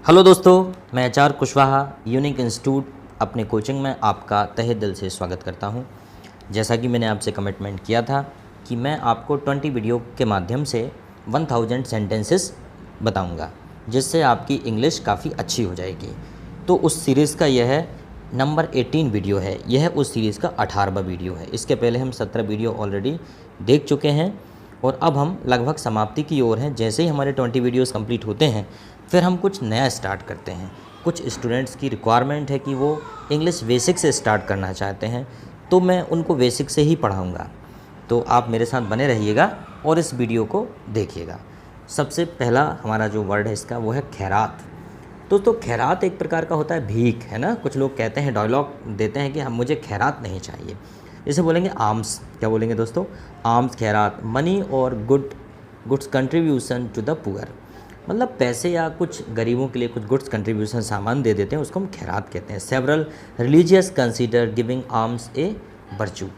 Hello दोस्तों, मैं HR Kushwaha unique institute अपने कोचिंग में आपका तहे दिल से स्वागत करता हूं। जैसा कि मैंने आपसे कमिटमेंट किया था कि मैं आपको 20 वीडियो के माध्यम से 1000 सेंटेंसेस बताऊंगा, जिससे आपकी इंग्लिश काफ़ी अच्छी हो जाएगी। तो उस सीरीज़ का यह नंबर 18 वीडियो है। यह उस सीरीज़ का 18वां वीडियो है। इसके पहले हम 17 वीडियो ऑलरेडी देख चुके हैं और अब हम लगभग समाप्ति की ओर हैं। जैसे ही हमारे 20 वीडियोस कंप्लीट होते हैं, फिर हम कुछ नया स्टार्ट करते हैं। कुछ स्टूडेंट्स की रिक्वायरमेंट है कि वो इंग्लिश बेसिक से स्टार्ट करना चाहते हैं, तो मैं उनको बेसिक से ही पढ़ाऊँगा। तो आप मेरे साथ बने रहिएगा और इस वीडियो को देखिएगा। सबसे पहला हमारा जो वर्ड है इसका वो है खैरात। तो खैरात एक प्रकार का होता है भीख, है ना। कुछ लोग कहते हैं, डायलॉग देते हैं कि हम मुझे खैरात नहीं चाहिए। इसे बोलेंगे आर्म्स। क्या बोलेंगे दोस्तों? आर्म्स, खैरात। मनी और goods contribution to the poor, मतलब पैसे या कुछ गरीबों के लिए कुछ गुड्स कंट्रीब्यूशन सामान दे देते हैं, उसको हम खैरात कहते हैं। Several religious consider giving alms a virtue.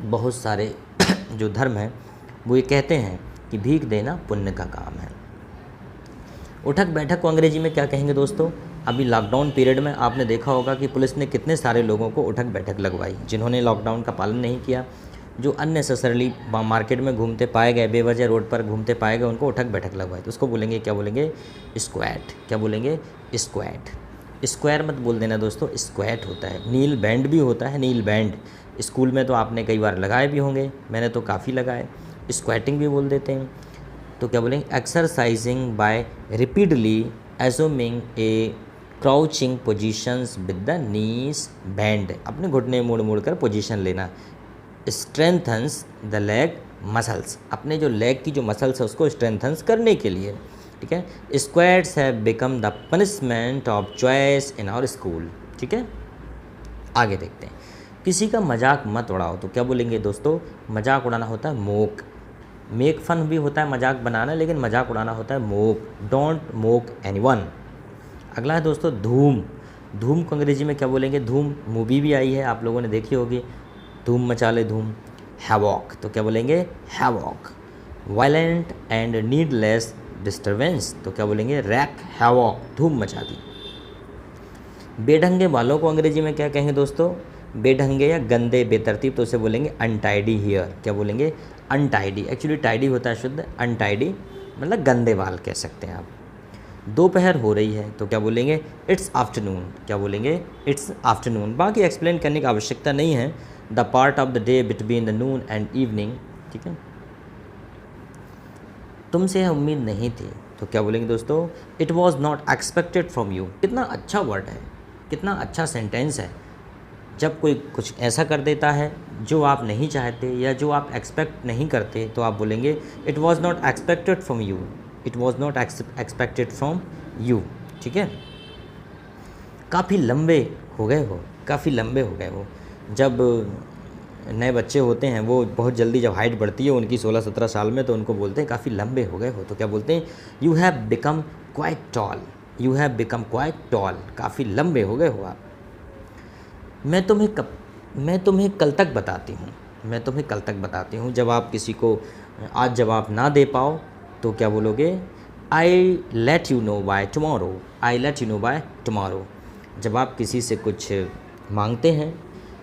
बहुत सारे जो धर्म हैं वो ये कहते हैं कि भीख देना पुण्य का काम है। उठक बैठक को अंग्रेजी में क्या कहेंगे दोस्तों? अभी लॉकडाउन पीरियड में आपने देखा होगा कि पुलिस ने कितने सारे लोगों को उठक बैठक लगवाई, जिन्होंने लॉकडाउन का पालन नहीं किया, जो अननेसेसरली मार्केट में घूमते पाए गए, बेवजह रोड पर घूमते पाए गए, उनको उठक बैठक लगवाई। तो उसको बोलेंगे, क्या बोलेंगे? स्क्वैट। क्या बोलेंगे? स्क्वैट। स्क्वायर मत बोल देना दोस्तों, स्क्वैट होता है। नील बैंड भी होता है, नील बैंड। स्कूल में तो आपने कई बार लगाए भी होंगे, मैंने तो काफ़ी लगाए। स्क्वैटिंग भी बोल देते हैं। तो क्या बोलेंगे? Exercising by repeatedly assuming a crouching positions with the knees bend. अपने घुटने मोड़ मोड़ कर पोजीशन लेना। स्ट्रेंथन्स द लेग मसल्स, अपने जो लेग की जो मसल्स है उसको स्ट्रेंथन्स करने के लिए। ठीक है। Squats have become the punishment of choice in our school. ठीक है, आगे देखते हैं। किसी का मजाक मत उड़ाओ। तो क्या बोलेंगे दोस्तों? मजाक उड़ाना होता है मोक। मेक फन भी होता है मजाक बनाना, लेकिन मजाक उड़ाना होता है मोक। Don't mock anyone. अगला है दोस्तों धूम। धूम को अंग्रेजी में क्या बोलेंगे? धूम मूवी भी आई है, आप लोगों ने देखी होगी, धूम मचा ले धूम। हैवॉक। तो क्या बोलेंगे? Havoc. Violent and needless disturbance. तो क्या बोलेंगे? रैक हैवॉक, धूम मचा दी। बेढंगे बालों को अंग्रेजी में क्या कहेंगे दोस्तों? बेढंगे या गंदे, बेतरतीब, तो उसे बोलेंगे अनटाइडी हेयर। क्या बोलेंगे? अनटाइडी। एक्चुअली टाइडी होता है शुद्ध, अनटाइडी मतलब गंदे बाल कह सकते हैं आप। दोपहर हो रही है। तो क्या बोलेंगे? It's afternoon. क्या बोलेंगे? It's afternoon. बाकी एक्सप्लेन करने की आवश्यकता नहीं है। The part of the day between the Noon and evening. ठीक है। तुमसे यह उम्मीद नहीं थी। तो क्या बोलेंगे दोस्तों? It was not expected from you. कितना अच्छा वर्ड है, कितना अच्छा सेंटेंस है। जब कोई कुछ ऐसा कर देता है जो आप नहीं चाहते या जो आप एक्सपेक्ट नहीं करते, तो आप बोलेंगे it was not expected from you. It was not expected from you. ठीक है। काफ़ी लंबे हो गए हो। काफ़ी लंबे हो गए हो। जब नए बच्चे होते हैं वो बहुत जल्दी जब हाइट बढ़ती है उनकी 16-17 साल में, तो उनको बोलते हैं काफ़ी लंबे हो गए हो। तो क्या बोलते हैं? You have become quite tall. You have become quite tall, काफ़ी लंबे हो गए हो आप। मैं तुम्हें कल तक बताती हूँ। मैं तुम्हें कल तक बताती हूँ। जब आप किसी को आज जवाब ना दे पाओ तो क्या बोलोगे? I let you know by tomorrow. I let you know by tomorrow. जब आप किसी से कुछ मांगते हैं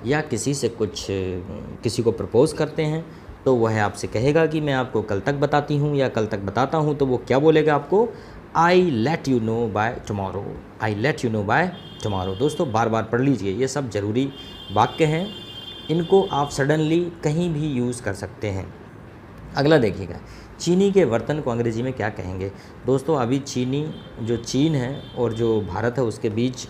या किसी को प्रपोज़ करते हैं, तो वह आपसे कहेगा कि मैं आपको कल तक बताती हूँ या कल तक बताता हूँ, तो वो क्या बोलेगा आपको? I let you know by tomorrow. I let you know by tomorrow. दोस्तों बार बार पढ़ लीजिए, ये सब ज़रूरी वाक्य हैं, इनको आप सडनली कहीं भी यूज़ कर सकते हैं। अगला देखिएगा, चीनी के बर्तन को अंग्रेजी में क्या कहेंगे? दोस्तों अभी चीन है और जो भारत है उसके बीच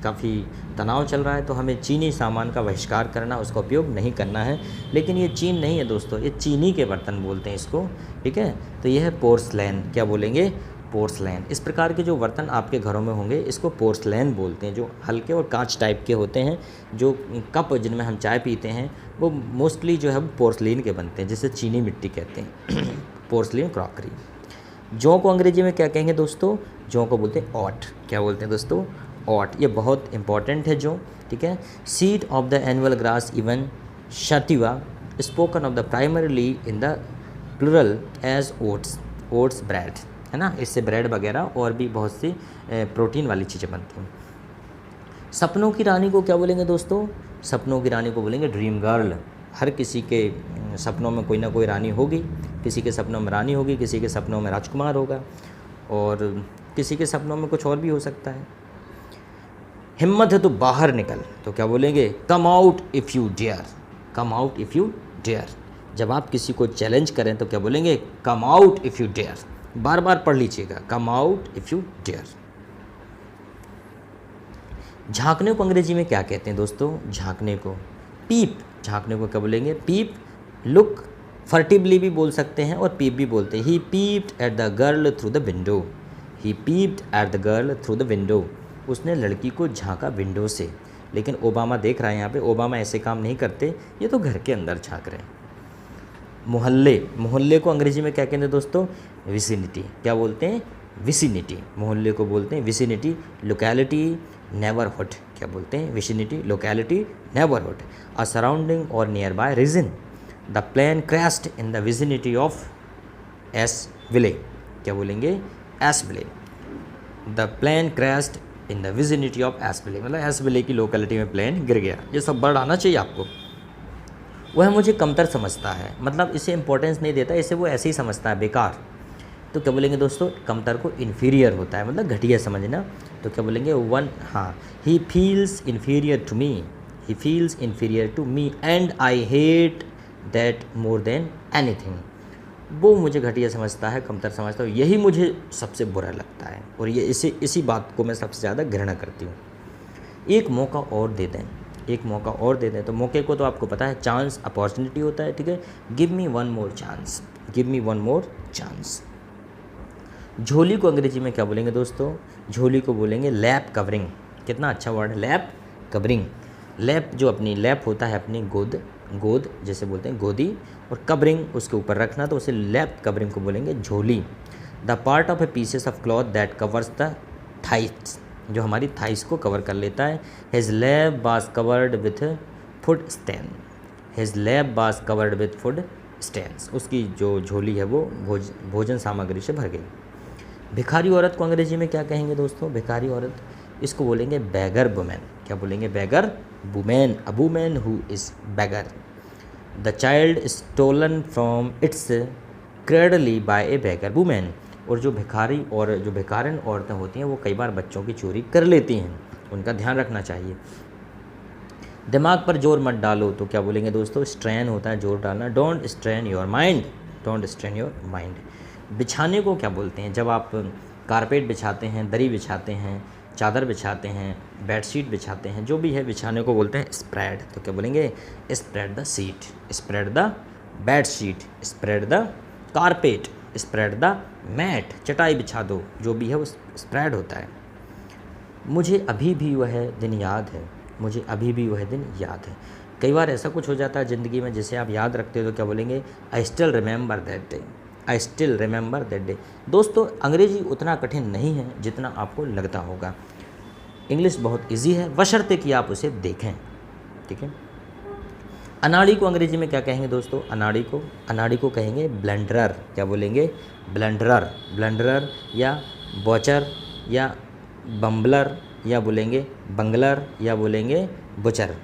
काफ़ी तनाव चल रहा है, तो हमें चीनी सामान का बहिष्कार करना, उसका उपयोग नहीं करना है। लेकिन ये चीन नहीं है दोस्तों, ये चीनी के बर्तन बोलते हैं इसको। ठीक है। तो ये है पोर्सलैन। क्या बोलेंगे? पोर्सलैन। इस प्रकार के जो बर्तन आपके घरों में होंगे इसको पोर्सलैन बोलते हैं, जो हल्के और कांच टाइप के होते हैं। जो कप जिनमें हम चाय पीते हैं वो मोस्टली जो है वो पोर्सलिन के बनते हैं, जिसे चीनी मिट्टी कहते हैं। Porcelain crockery. जौ को अंग्रेजी में क्या कहेंगे दोस्तों? जौ को बोलते हैं ऑट। क्या बोलते हैं दोस्तों? ऑट। ये बहुत इंपॉर्टेंट है जौ। ठीक है। Seed of the annual grass avena sativa spoken of the primarily in the plural as oats. Oats bread. है ना। इससे ब्रेड वगैरह और भी बहुत सी प्रोटीन वाली चीज़ें बनती हैं। सपनों की रानी को क्या बोलेंगे दोस्तों? सपनों की रानी को बोलेंगे ड्रीम गर्ल। हर किसी के सपनों में कोई ना कोई रानी होगी। किसी के सपनों में रानी होगी, किसी के सपनों में राजकुमार होगा, और किसी के सपनों में कुछ और भी हो सकता है। हिम्मत है तो बाहर निकल, तो क्या बोलेंगे? Come out if you dare. Come out if you dare. जब आप किसी को चैलेंज करें तो क्या बोलेंगे? Come out if you dare. बार बार पढ़ लीजिएगा, come out if you dare. झांकने को अंग्रेजी में क्या कहते हैं दोस्तों? झांकने को पीप। झांकने को क्या बोलेंगे? पीप। लुक फर्टिवली भी बोल सकते हैं और पीप भी बोलते हैं। He peeped at the girl through the window. He peeped at the girl through the window. उसने लड़की को झांका विंडो से। लेकिन ओबामा देख रहा है यहाँ पे, ओबामा ऐसे काम नहीं करते, ये तो घर के अंदर झांक रहे हैं। मोहल्ले। मोहल्ले को अंग्रेजी में क्या कहते हैं दोस्तों? विसिनिटी। क्या बोलते हैं? विसिनिटी। मोहल्ले को बोलते हैं विसिनिटी। Locality, neighbourhood. क्या बोलते हैं? Vicinity, locality, neighbourhood. A surrounding और nearby region. The plane crashed in the vicinity of Asheville. क्या बोलेंगे? Asheville. The plane crashed in the vicinity of Asheville, मतलब S विले की locality में plane गिर गया। ये सब वर्ड आना चाहिए आपको। वह मुझे कमतर समझता है, मतलब इसे इंपॉर्टेंस नहीं देता, इसे वो ऐसे ही समझता है, बेकार। तो क्या बोलेंगे दोस्तों? कमतर को इन्फीरियर होता है, मतलब घटिया समझना। तो क्या बोलेंगे? वन। हाँ, he feels inferior to me. He feels inferior to me and I hate that more than anything. वो मुझे घटिया समझता है, कमतर समझता हूँ, यही मुझे सबसे बुरा लगता है, और ये इसी बात को मैं सबसे ज़्यादा घृणा करती हूँ। एक मौका और दे दें। एक मौका और दे दें। तो मौके को तो आपको पता है चांस, अपॉर्चुनिटी होता है, ठीक है। Give me one more chance. Give me one more chance. झोली को अंग्रेजी में क्या बोलेंगे दोस्तों? झोली को बोलेंगे लैप कवरिंग। कितना अच्छा वर्ड है, लैप कवरिंग। लैप जो अपनी लैप होता है अपनी गोद, गोद जैसे बोलते हैं गोदी, और कवरिंग उसके ऊपर रखना, तो उसे लैप कवरिंग को बोलेंगे झोली। The part of A pieces of cloth that covers the thighs. जो हमारी थाइस को कवर कर लेता है। His lab was covered with food stand. His lab was covered with food stands. उसकी जो झोली है वो भोजन सामग्री से भर गई। भिखारी औरत को अंग्रेजी में क्या कहेंगे दोस्तों? भिखारी औरत, इसको बोलेंगे बैगर वुमेन। क्या बोलेंगे? Beggar women. A women who is beggar. The child stolen from its cradle by a beggar women. और जो भिखारिन औरतें होती हैं वो कई बार बच्चों की चोरी कर लेती हैं, उनका ध्यान रखना चाहिए। दिमाग पर जोर मत डालो, तो क्या बोलेंगे दोस्तों? स्ट्रेन होता है जोर डालना। Don't strain your mind. Don't strain your mind. बिछाने को क्या बोलते हैं? जब आप कारपेट बिछाते हैं, दरी बिछाते हैं, चादर बिछाते हैं, बेडशीट बिछाते हैं, जो भी है बिछाने को बोलते हैं स्प्रेड। तो क्या बोलेंगे? Spread the sheet, spread the bedsheet, spread the carpet, spread the mat. चटाई बिछा दो, जो भी है वो स्प्रेड होता है। मुझे अभी भी वह दिन याद है। मुझे अभी भी वह दिन याद है। कई बार ऐसा कुछ हो जाता है ज़िंदगी में जिसे आप याद रखते हो, तो क्या बोलेंगे? I still remember that day. I still remember that day. दोस्तों अंग्रेजी उतना कठिन नहीं है जितना आपको लगता होगा। इंग्लिश बहुत इजी है, बशर्ते कि आप उसे देखें, ठीक है। अनाड़ी को अंग्रेजी में क्या कहेंगे दोस्तों? अनाड़ी को कहेंगे ब्लंडरर। क्या बोलेंगे? ब्लंडरर। ब्लंडरर या बॉचर या बम्बलर या बोलेंगे बंगलर या बोलेंगे बुचर,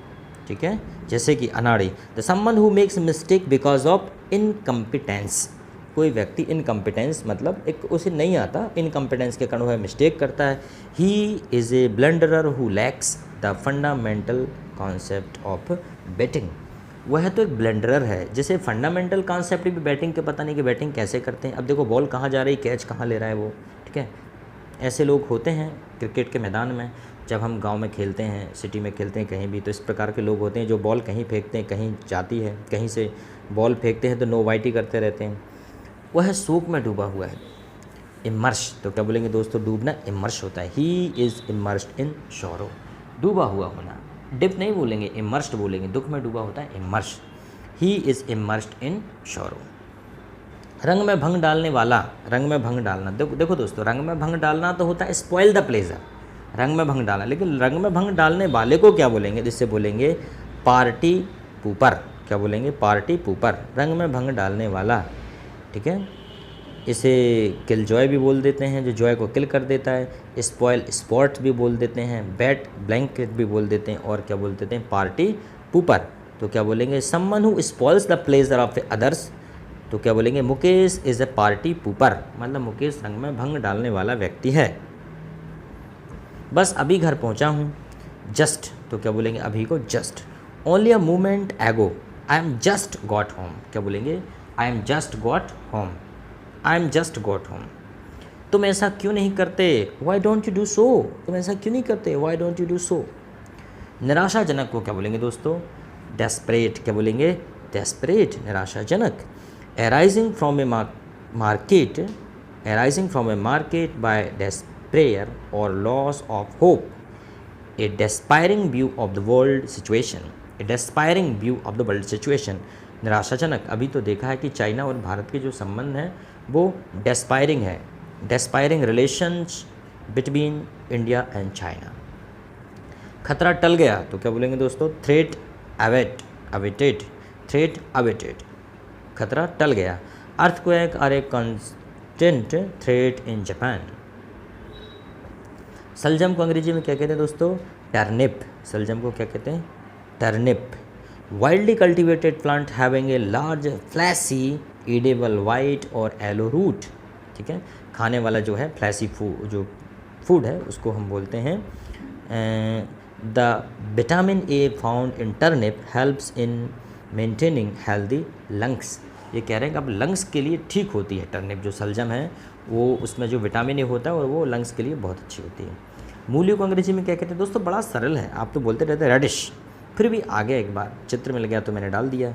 ठीक है। जैसे कि अनाड़ी, the someone who makes mistake because of incompetence. कोई व्यक्ति इनकम्पिटेंस मतलब उसे नहीं आता, इनकम्पिटेंस के कारण वह मिस्टेक करता है। He is a blunderer who lacks the fundamental concept of batting. वह तो एक ब्लंडरर है, जैसे फंडामेंटल कॉन्सेप्ट भी बैटिंग के पता नहीं कि बैटिंग कैसे करते हैं। अब देखो बॉल कहाँ जा रही, कैच कहाँ ले रहा है वो, ठीक है। ऐसे लोग होते हैं क्रिकेट के मैदान में। जब हम गांव में खेलते हैं, सिटी में खेलते हैं, कहीं भी, तो इस प्रकार के लोग होते हैं जो बॉल कहीं फेंकते हैं, कहीं जाती है, कहीं से बॉल फेंकते हैं तो नो वाइटी करते रहते हैं। वह शोक में डूबा हुआ है, इमर्श। तो क्या बोलेंगे दोस्तों? डूबना इमर्श होता है। He is immersed in sorrow, डूबा हुआ होना। डिप नहीं बोलेंगे, इमर्स्ड बोलेंगे। दुख में डूबा होता है immerse. He is immersed in sorrow. रंग में भंग डालने वाला, रंग में भंग डालना। देखो दोस्तों, रंग में भंग डालना तो होता है स्पॉइल द प्लेजर, रंग में भंग डालना। लेकिन रंग में भंग डालने वाले को क्या बोलेंगे? जिससे बोलेंगे पार्टी पूपर। क्या बोलेंगे? पार्टी पूपर, रंग में भंग डालने वाला, ठीक है। इसे किल जॉय भी बोल देते हैं, जो जॉय को किल कर देता है। स्पॉइल स्पॉट भी बोल देते हैं, बैट ब्लैंकेट भी बोल देते हैं, और क्या बोल देते हैं, पार्टी पूपर। तो क्या बोलेंगे, someone who spoils the pleasure of others. तो क्या बोलेंगे, Mukesh is a party pooper, मतलब मुकेश रंग में भंग डालने वाला व्यक्ति है। बस अभी घर पहुंचा हूँ। जस्ट, तो क्या बोलेंगे, अभी को जस्ट। ओनली अ मोमेंट एगो, I am just got home. क्या बोलेंगे, I am just got home, I am just got home. तुम ऐसा क्यों नहीं करते, why don't you do so. तुम ऐसा क्यों नहीं करते, why don't you do so. निराशाजनक को क्या बोलेंगे दोस्तों, डेस्परेट। क्या बोलेंगे, डेस्परेट, निराशाजनक। Arising from a market, arising from a market by despair और loss of hope. A despairing view of the world situation, a despairing view of the world situation. निराशाजनक, अभी तो देखा है कि चाइना और भारत के जो संबंध हैं वो डेस्पायरिंग है, despairing relations between India and China. खतरा टल गया, तो क्या बोलेंगे दोस्तों, थ्रेट अवेटेड, थ्रेट अवेटेड, खतरा टल गया। Earthquake are a constant threat in Japan. सलजम को अंग्रेजी में क्या कहते हैं दोस्तों, टर्निप। सलजम को क्या कहते हैं, turnip. Wildly cultivated plant having a large fleshy edible white और येलो रूट। ठीक है, खाने वाला जो है फ्लैसी जो फूड है उसको हम बोलते हैं। The vitamin A found in turnip helps in maintaining healthy lungs. ये कह रहे हैं कि अब लंग्स के लिए ठीक होती है टर्निप, जो सलजम है वो उसमें जो विटामिन ए होता है और वो लंग्स के लिए बहुत अच्छी होती है। मूली को अंग्रेजी में क्या कहते हैं दोस्तों, बड़ा सरल है, आप तो बोलते रहते हैं रेडिश, फिर भी आगे एक बार चित्र में लग गया तो मैंने डाल दिया।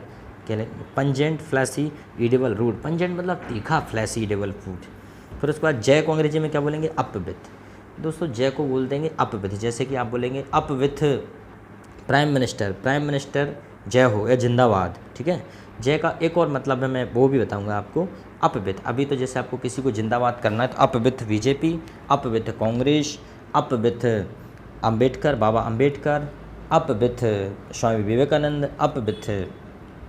क्या है, pungent fleshy edible root. Pungent मतलब तीखा, फ्लैसी ईडेबल फूड। फिर उसके बाद जय को अंग्रेजी में क्या बोलेंगे, अप विथ। दोस्तों जय को बोल देंगे अप विथ, जैसे कि आप बोलेंगे up with prime minister, prime minister जय हो या जिंदाबाद। ठीक है, जय का एक और मतलब है, मैं वो भी बताऊंगा आपको, अप विथ। अभी तो जैसे आपको किसी को जिंदाबाद करना है तो up with BJP, up with Congress, up with Ambedkar, Baba Ambedkar, up with Swami Vivekananda, up with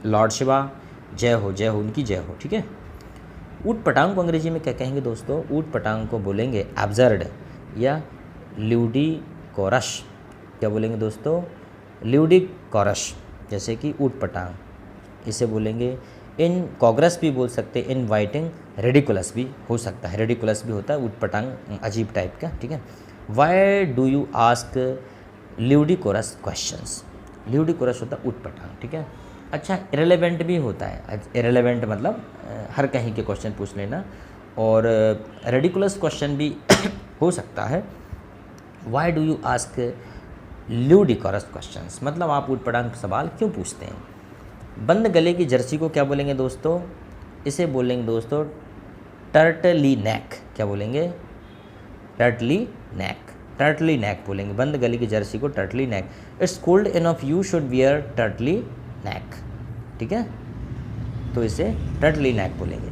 lord Shiva, जय हो उनकी जय हो। ठीक है, ऊट पटांग को अंग्रेजी में क्या कहेंगे दोस्तों, ऊट पटांग को बोलेंगे एब्जर्ड या ल्यूडिकोरस। क्या बोलेंगे दोस्तों, ल्यूडिकोरस, जैसे कि ऊट पटांग। इसे बोलेंगे इन कॉग्रेस भी बोल सकते हैं, इनवाइटिंग रेडिकुलस भी हो सकता है, रेडिकुलस भी होता है ऊट पटांग, अजीब टाइप का। ठीक है, why do you ask ludicrous questions. Ludicrous होता है ऊट पटांग। ठीक है, अच्छा इरेलेवेंट भी होता है, इरेलेवेंट मतलब हर कहीं के क्वेश्चन पूछ लेना, और रेडिकुलस क्वेश्चन भी हो सकता है। Why do you ask ludicrous questions, मतलब आप ऊट पटांग सवाल क्यों पूछते हैं। बंद गले की जर्सी को क्या बोलेंगे दोस्तों, इसे बोलेंगे दोस्तों टर्टली नेक। क्या बोलेंगे, टर्टली नेक, टर्टली नेक बोलेंगे। बंद गले की जर्सी को turtle neck. It's cold enough you should wear turtle neck. ठीक है, तो इसे टर्टली नेक बोलेंगे।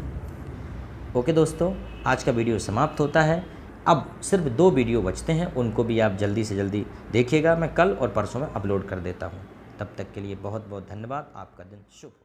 ओके दोस्तों, आज का वीडियो समाप्त होता है। अब सिर्फ 2 वीडियो बचते हैं, उनको भी आप जल्दी से जल्दी देखिएगा, मैं कल और परसों में अपलोड कर देता हूँ। तब तक के लिए बहुत बहुत धन्यवाद, आपका दिन शुभ हो।